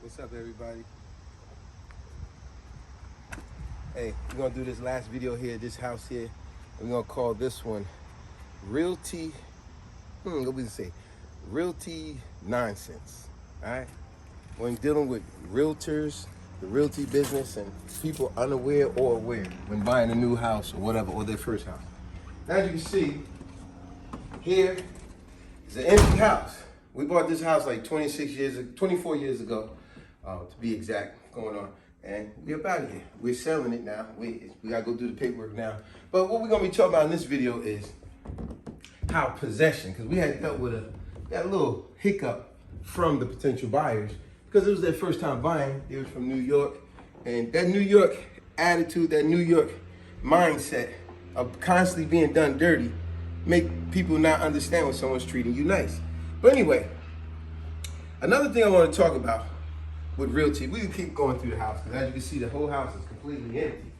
What's up, everybody? Hey, we're gonna do this last video here, this house here. We're gonna call this one Realty, what we say? Realty nonsense, all right? When dealing with realtors, the realty business, and people unaware or aware when buying a new house or whatever, or their first house. Now, as you can see, here is an empty house. We bought this house like 24 years ago, to be exact, going on. And we're about here. We're selling it now. We gotta go do the paperwork now. But what we're gonna be talking about in this video is how possession, because we had dealt with a little hiccup from the potential buyers, because it was their first time buying. They was from New York, and that New York attitude, that New York mindset of constantly being done dirty, make people not understand when someone's treating you nice. But anyway, another thing I want to talk about with realty, we can keep going through the house, because as you can see, the whole house is completely empty.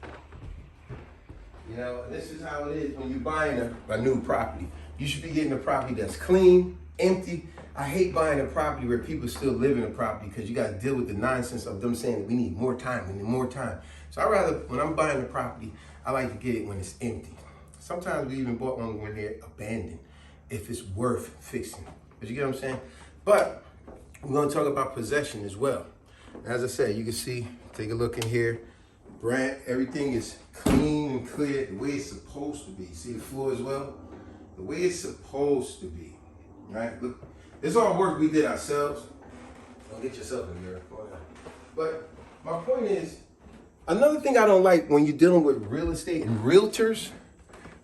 You know, and this is how it is when you're buying a new property. You should be getting a property that's clean, empty. I hate buying a property where people still live in a property, because you got to deal with the nonsense of them saying that we need more time, we need more time. So I rather, when I'm buying a property, I like to get it when it's empty. Sometimes we even bought one when they're abandoned, if it's worth fixing. But you get what I'm saying? But we're going to talk about possession as well. As I said, you can see, take a look in here. Brand, everything is clean and clear the way it's supposed to be. See the floor as well? The way it's supposed to be, right? Look, it's all work we did ourselves. Don't get yourself in there. But my point is, another thing I don't like when you're dealing with real estate and realtors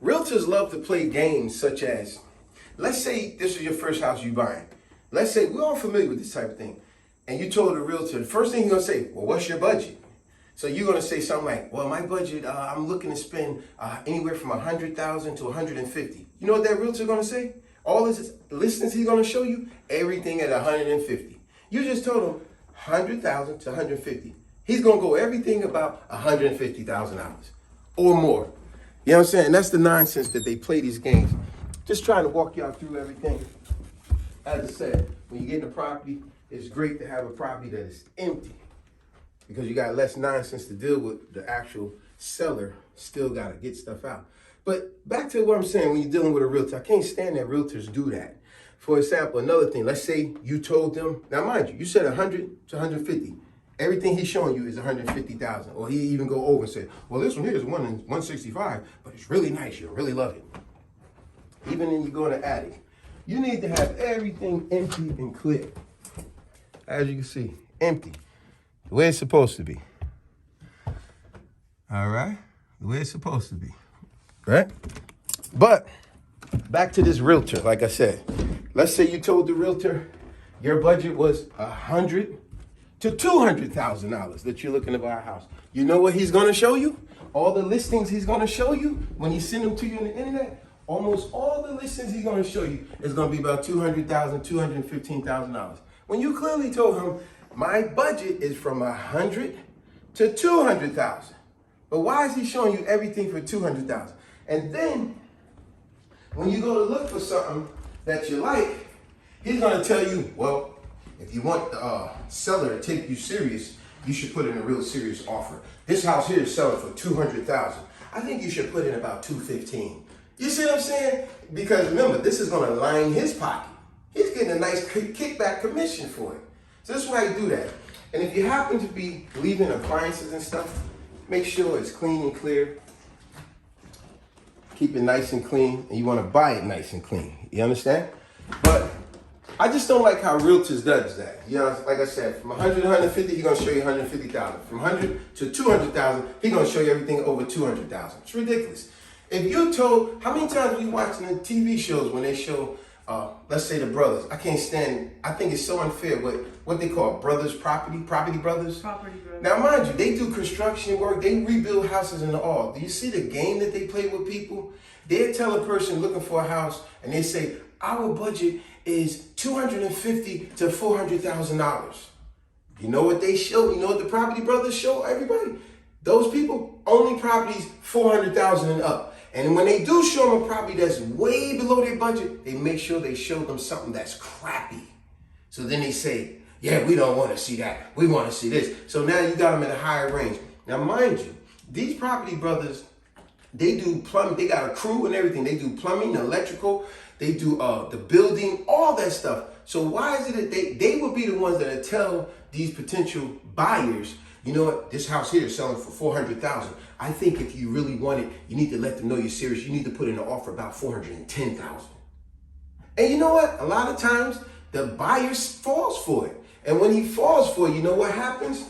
love to play games such as, let's say this is your first house you buying. Let's say we're all familiar with this type of thing. And you told the realtor, the first thing he's gonna say, well, what's your budget? So you're gonna say something like, well, my budget, I'm looking to spend anywhere from 100,000 to 150. You know what that realtor gonna say? All his listings he's gonna show you, everything at 150. You just told him 100,000 to 150. He's gonna go everything about $150,000 or more. You know what I'm saying? That's the nonsense that they play these games. Just trying to walk y'all through everything. As I said, when you get in a property, it's great to have a property that is empty, because you got less nonsense to deal with. The actual seller still got to get stuff out. But back to what I'm saying, when you're dealing with a realtor, I can't stand that realtors do that. For example, another thing, let's say you told them, now mind you, you said 100 to 150. Everything he's showing you is 150,000. Or he even go over and say, well, this one here is 165, but it's really nice. You'll really love it. Even when you go in the attic, you need to have everything empty and clear. As you can see, empty, the way it's supposed to be. All right, the way it's supposed to be, right? But back to this realtor, like I said, let's say you told the realtor your budget was $100,000 to $200,000 that you're looking to buy a house. You know what he's gonna show you? All the listings he's gonna show you when you send them to you on the internet. Almost all the listings he's gonna show you is gonna be about $200,000, $215,000. When you clearly told him, my budget is from 100 to 200,000. But why is he showing you everything for 200,000? And then, when you go to look for something that you like, he's gonna tell you, well, if you want the seller to take you serious, you should put in a real serious offer. This house here is selling for 200,000. I think you should put in about 215. You see what I'm saying? Because remember, this is gonna line his pocket. He's getting a nice kickback commission for it. So that's why you do that. And if you happen to be leaving appliances and stuff, make sure it's clean and clear. Keep it nice and clean, and you want to buy it nice and clean. You understand? But I just don't like how realtors does that. You know, like I said, from 100 to 150, he's gonna show you 150,000. From 100 to 200,000, he's gonna show you everything over 200,000. It's ridiculous. If you told, how many times are you watching the TV shows when they show, let's say the brothers? I can't stand, I think it's so unfair what they call brothers property brothers. Property brothers. Now mind you, they do construction work, they rebuild houses and all. Do you see the game that they play with people? They tell a person looking for a house and they say, our budget is $250,000 to $400,000. You know what they show? You know what the property brothers show everybody? Those people, only properties $400,000 and up. And when they do show them a property that's way below their budget, they make sure they show them something that's crappy. So then they say, Yeah, we don't want to see that. We want to see this. So now you got them at a higher range. Now, mind you, these property brothers, they do plumbing. They got a crew and everything. They do plumbing, electrical. They do the building, all that stuff. So why is it that they would be the ones that tell these potential buyers, you know what, this house here is selling for $400,000. I think if you really want it, you need to let them know you're serious. You need to put in an offer about $410,000. And you know what? A lot of times the buyer falls for it. And when he falls for it, you know what happens?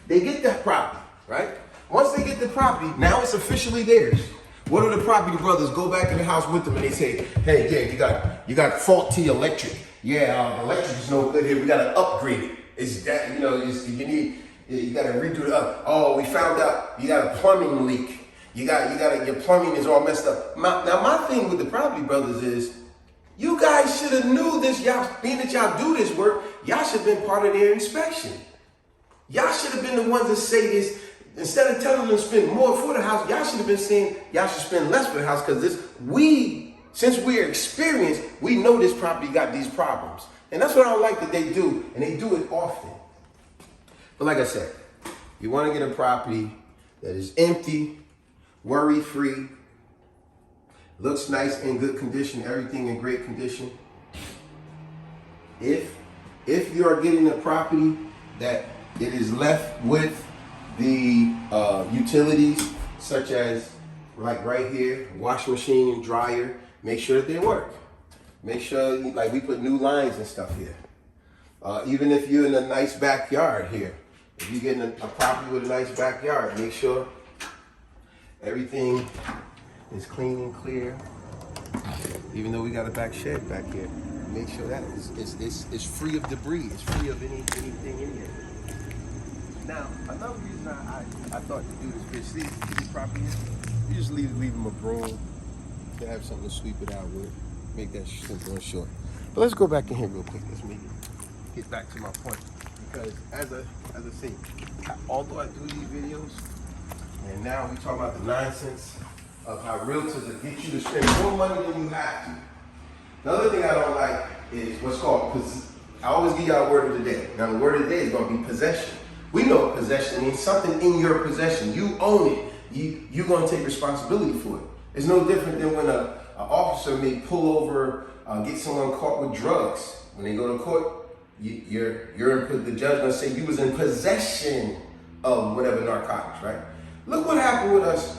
They get that property, right? Once they get the property, now it's officially theirs. What do the property brothers go back in the house with them and they say, hey, yeah, you got faulty electric. Yeah, electric is no good here. We got to upgrade it. It's that, you know, you got to redo it up. Oh, we found out you got a plumbing leak. Your plumbing is all messed up. Now, my thing with the property brothers is, you guys should have knew this. Y'all, being that y'all do this work, y'all should have been part of their inspection. Y'all should have been the ones that say this. Instead of telling them to spend more for the house, y'all should have been saying y'all should spend less for the house, because since we're experienced, we know this property got these problems. And that's what I like that they do, and they do it often. But like I said, you want to get a property that is empty, worry-free, looks nice, in good condition, everything in great condition. If you are getting a property that it is left with the utilities, such as like right here, washing machine and dryer, make sure that they work. Make sure, like, we put new lines and stuff here. Even if you're in a nice backyard here, if you're getting a property with a nice backyard, make sure everything is clean and clear. Even though we got a back shed back here, make sure that it's free of debris. It's free of anything in here. Now, another reason I thought to do this video, see these properties, you just leave them a broom to have something to sweep it out with. Make that simple and short. But let's go back in here real quick. Let's get back to my point. Because as I say, although I do these videos, and now we talk about the nonsense of how realtors will get you to spend more money than you have to. The other thing I don't like is what's called, I always give y'all a word of the day. Now the word of the day is going to be possession. We know possession means something in your possession. You own it. You're going to take responsibility for it. It's no different than when an officer may pull over, get someone caught with drugs. When they go to court, the judge going to say you was in possession of whatever narcotics, right? Look what happened with us,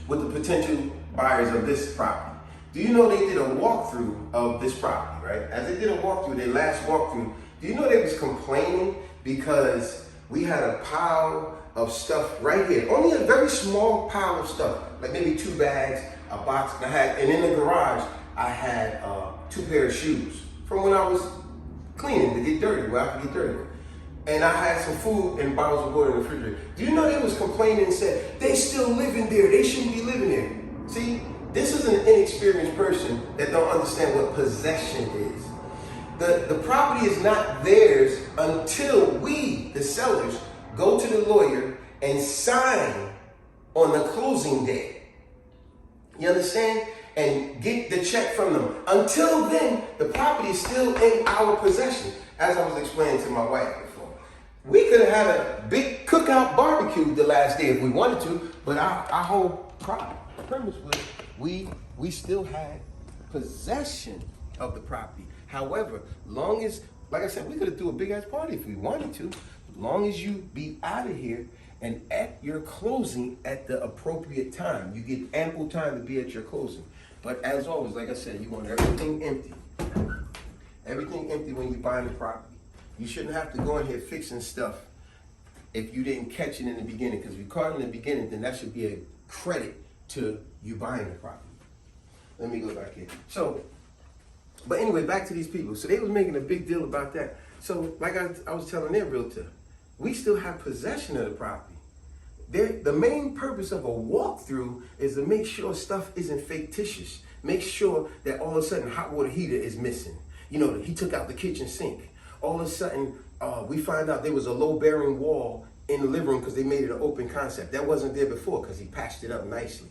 with the potential buyers of this property. Do you know they did a walkthrough of this property, right? As they did a walkthrough, their last walkthrough, do you know they was complaining because we had a pile of stuff right here, only a very small pile of stuff, like maybe 2 bags, a box, and in the garage, I had 2 pairs of shoes from when I was cleaning to get dirty, where I could get dirty. And I had some food and bottles of water in the refrigerator. Do you know they was complaining and said, they still living there, they shouldn't be living there. See, this is an inexperienced person that don't understand what possession is. The property is not theirs until we, the sellers, go to the lawyer and sign on the closing day. You understand? And get the check from them. Until then, the property is still in our possession. As I was explaining to my wife before, we could have had a big cookout barbecue the last day if we wanted to, but our whole premise was we still had possession of the property. However, long as, like I said, we could have threw a big ass party if we wanted to, long as you be out of here and at your closing at the appropriate time. You get ample time to be at your closing. But as always, like I said, you want everything empty. Everything empty when you're buying the property. You shouldn't have to go in here fixing stuff if you didn't catch it in the beginning. Because if you caught it in the beginning, then that should be a credit to you buying the property. Let me go back here. So, but anyway, back to these people. So they was making a big deal about that. So like I was telling their realtor, we still have possession of the property. The main purpose of a walkthrough is to make sure stuff isn't fictitious. Make sure that all of a sudden hot water heater is missing. You know, he took out the kitchen sink. All of a sudden, we find out there was a low-bearing wall in the living room because they made it an open concept. That wasn't there before because he patched it up nicely.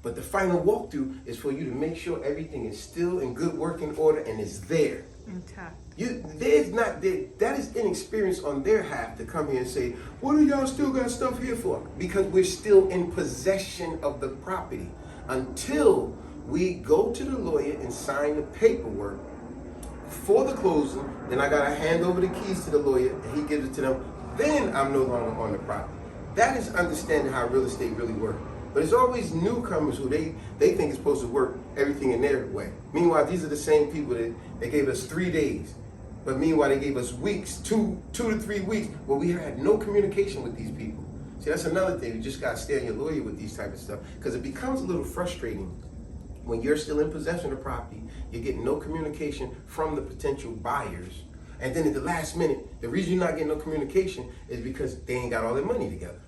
But the final walkthrough is for you to make sure everything is still in good working order and is there. intact. That is inexperience on their half to come here and say, what do y'all still got stuff here for? Because we're still in possession of the property until we go to the lawyer and sign the paperwork for the closing. Then I gotta hand over the keys to the lawyer and he gives it to them. Then I'm no longer on the property. That is understanding how real estate really works. But there's always newcomers who they think it's supposed to work everything in their way. Meanwhile, these are the same people that they gave us 3 days. But meanwhile, they gave us weeks, two to 3 weeks, where we had no communication with these people. See, that's another thing. You just got to stay on your lawyer with these type of stuff, because it becomes a little frustrating when you're still in possession of the property. You're getting no communication from the potential buyers. And then at the last minute, the reason you're not getting no communication is because they ain't got all their money together.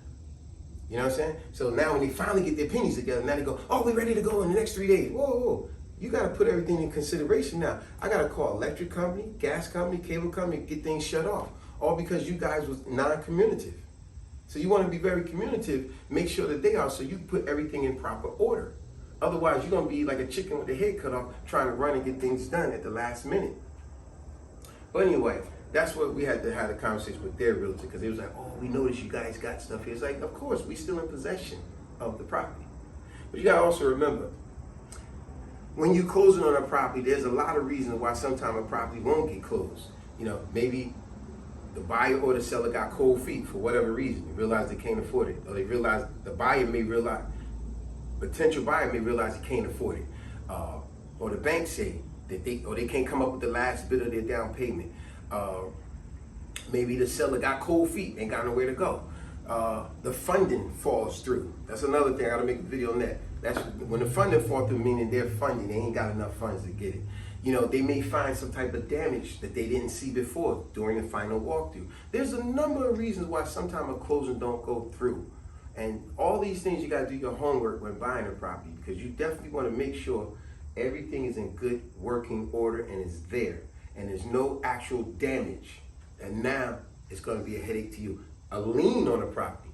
You know what I'm saying? So now when they finally get their pennies together, now they go, oh, we're ready to go in the next 3 days. Whoa, whoa. You got to put everything in consideration now. I got to call electric company, gas company, cable company, get things shut off. All because you guys was non-communicative. So you want to be very communicative, make sure that they are, so you put everything in proper order. Otherwise, you're going to be like a chicken with the head cut off, trying to run and get things done at the last minute. But anyway, that's what we had to have a conversation with their realtor, because it was like, oh, we noticed you guys got stuff here. It's like, of course, we still in possession of the property. But you got to also remember, when you're closing on a property, there's a lot of reasons why sometimes a property won't get closed. You know, maybe the buyer or the seller got cold feet for whatever reason. They realize they can't afford it. Or they realize, potential buyer may realize he can't afford it. Or the bank say that they can't come up with the last bit of their down payment. Maybe the seller got cold feet, ain't got nowhere to go. The funding falls through. That's another thing. I gotta make a video on that. That's when the funding falls through, meaning their funding, they ain't got enough funds to get it. You know, they may find some type of damage that they didn't see before during the final walkthrough. There's a number of reasons why sometimes a closing don't go through. And all these things, you gotta do your homework when buying a property, because you definitely wanna make sure everything is in good working order and is there. And there's no actual damage. And now it's gonna be a headache to you. A lien on a property.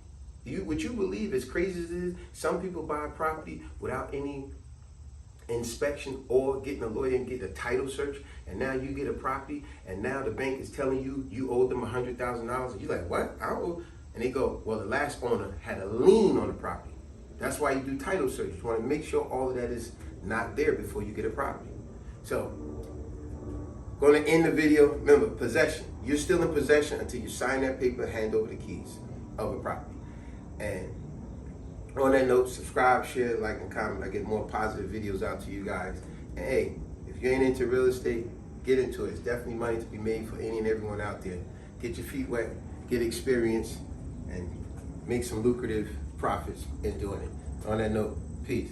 Would you believe, as crazy as it is, some people buy a property without any inspection or getting a lawyer and get a title search, and now you get a property, and now the bank is telling you owe them $100,000, and you're like, what? I owe? And they go, well, the last owner had a lien on the property. That's why you do title search. You want to make sure all of that is not there before you get a property. So, going to end the video. Remember, possession. You're still in possession until you sign that paper and hand over the keys of a property. And on that note, subscribe, share, like, and comment. I get more positive videos out to you guys. And hey, if you ain't into real estate, get into it. It's definitely money to be made for any and everyone out there. Get your feet wet, get experience, and make some lucrative profits in doing it. On that note, peace.